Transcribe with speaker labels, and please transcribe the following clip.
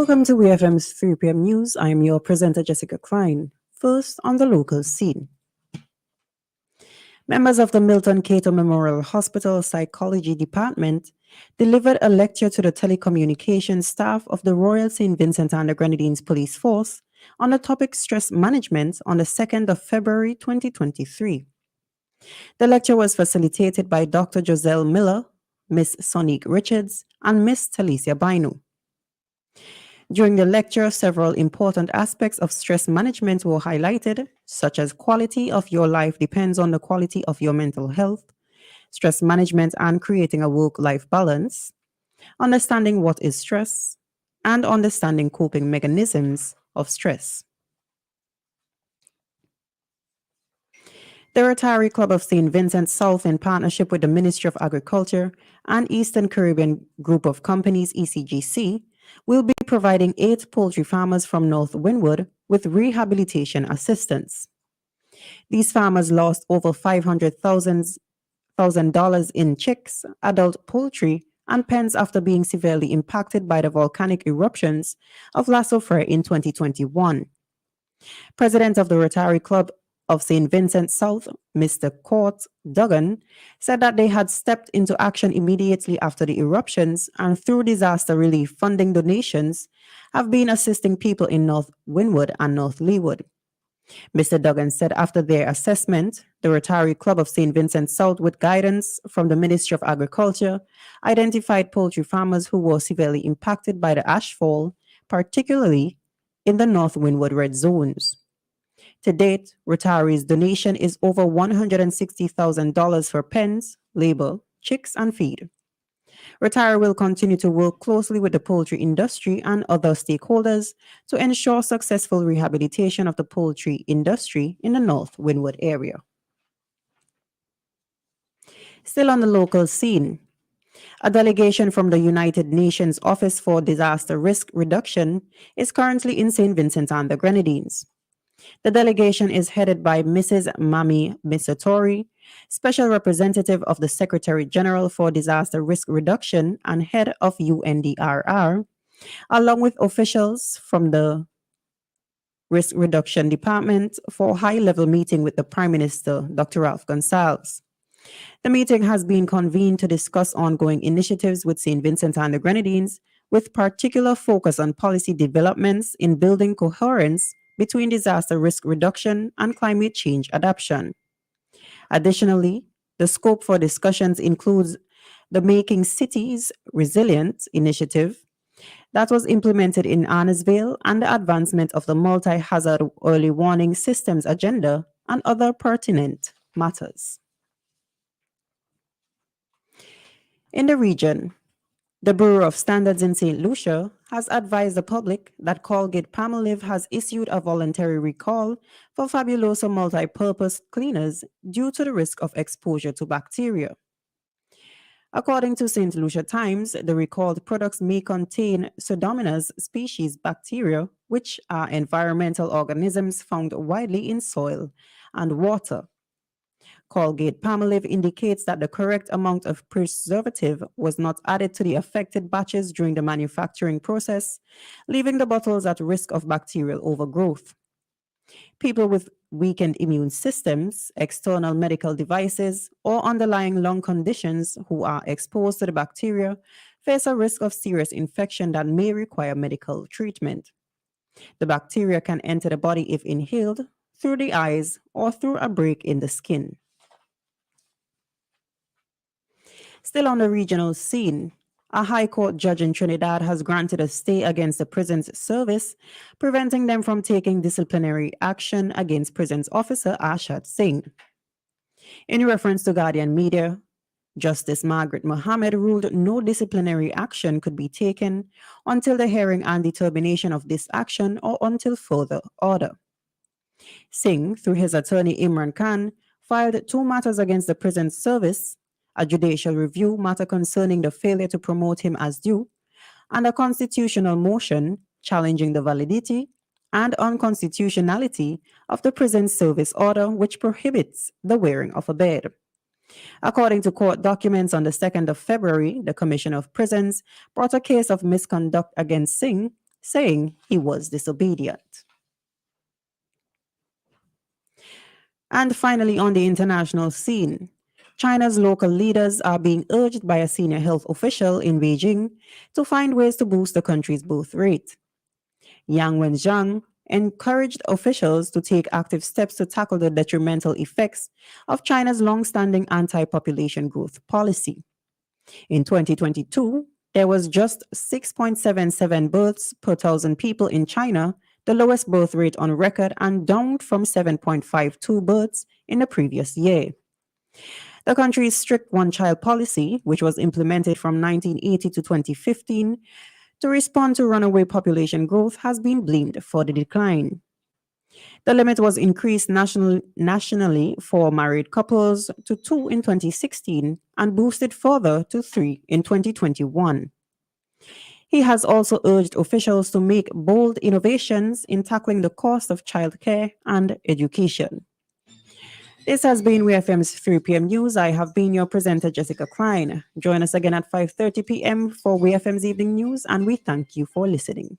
Speaker 1: Welcome to WEFM's 3 p.m. news. I am your presenter, Jessica Klein. First, on the local scene. Members of the Milton Cato Memorial Hospital Psychology Department delivered a lecture to the telecommunications staff of the Royal St. Vincent and the Grenadines Police Force on the topic stress management on the 2nd of February 2023. The lecture was facilitated by Dr. Joselle Miller, Miss Sonique Richards, and Miss Talicia Bainu. During the lecture, several important aspects of stress management were highlighted, such as quality of your life depends on the quality of your mental health, stress management and creating a work-life balance, understanding what is stress, and understanding coping mechanisms of stress. The Rotary Club of St. Vincent South, in partnership with the Ministry of Agriculture and Eastern Caribbean Group of Companies, ECGC, will be providing 8 poultry farmers from North Windward with rehabilitation assistance. These farmers lost over $500,000 in chicks, adult poultry, and pens after being severely impacted by the volcanic eruptions of La Soufrière in 2021. President of the Rotary Club of St. Vincent South, Mr. Court Duggan, said that they had stepped into action immediately after the eruptions and through disaster relief funding donations have been assisting people in North Windward and North Leeward. Mr. Duggan said after their assessment, the Rotary Club of St. Vincent South, with guidance from the Ministry of Agriculture, identified poultry farmers who were severely impacted by the ashfall, particularly in the North Windward red zones. To date, Rotary's donation is over $160,000 for pens, labor, chicks, and feed. Rotary will continue to work closely with the poultry industry and other stakeholders to ensure successful rehabilitation of the poultry industry in the North Windward area. Still on the local scene, a delegation from the United Nations Office for Disaster Risk Reduction is currently in St. Vincent and the Grenadines. The delegation is headed by Mrs. Mami Misatori, Special Representative of the Secretary General for Disaster Risk Reduction and head of UNDRR, along with officials from the Risk Reduction Department for a high-level meeting with the Prime Minister, Dr. Ralph Gonsalves. The meeting has been convened to discuss ongoing initiatives with St. Vincent and the Grenadines, with particular focus on policy developments in building coherence between disaster risk reduction and climate change adaptation. Additionally, the scope for discussions includes the Making Cities Resilient initiative that was implemented in Arnesville and the advancement of the multi-hazard early warning systems agenda and other pertinent matters. In the region, the Bureau of Standards in St. Lucia has advised the public that Colgate-Palmolive has issued a voluntary recall for Fabuloso multi-purpose cleaners due to the risk of exposure to bacteria. According to St. Lucia Times, the recalled products may contain Pseudomonas species bacteria, which are environmental organisms found widely in soil and water. Colgate-Palmolive indicates that the correct amount of preservative was not added to the affected batches during the manufacturing process, leaving the bottles at risk of bacterial overgrowth. People with weakened immune systems, external medical devices, or underlying lung conditions who are exposed to the bacteria face a risk of serious infection that may require medical treatment. The bacteria can enter the body if inhaled, through the eyes, or through a break in the skin. Still on the regional scene, a High Court judge in Trinidad has granted a stay against the prison's service, preventing them from taking disciplinary action against prisons officer Arshad Singh. In reference to Guardian Media, Justice Margaret Mohammed ruled no disciplinary action could be taken until the hearing and determination of this action or until further order. Singh, through his attorney Imran Khan, filed 2 matters against the prison service: a judicial review matter concerning the failure to promote him as due, and a constitutional motion challenging the validity and unconstitutionality of the prison service order, which prohibits the wearing of a bed. According to court documents, on the 2nd of February, the Commission of Prisons brought a case of misconduct against Singh, saying he was disobedient. And finally, on the international scene, China's local leaders are being urged by a senior health official in Beijing to find ways to boost the country's birth rate. Yang Wenzhang encouraged officials to take active steps to tackle the detrimental effects of China's long-standing anti-population growth policy. In 2022, there was just 6.77 births per thousand people in China, the lowest birth rate on record and down from 7.52 births in the previous year. The country's strict one-child policy, which was implemented from 1980 to 2015 to respond to runaway population growth, has been blamed for the decline. The limit was increased nationally for married couples to 2 in 2016 and boosted further to 3 in 2021. He has also urged officials to make bold innovations in tackling the cost of childcare and education. This has been WEFM's 3 p.m. news. I have been your presenter, Jessica Klein. Join us again at 5:30 p.m. for WEFM's evening news, and we thank you for listening.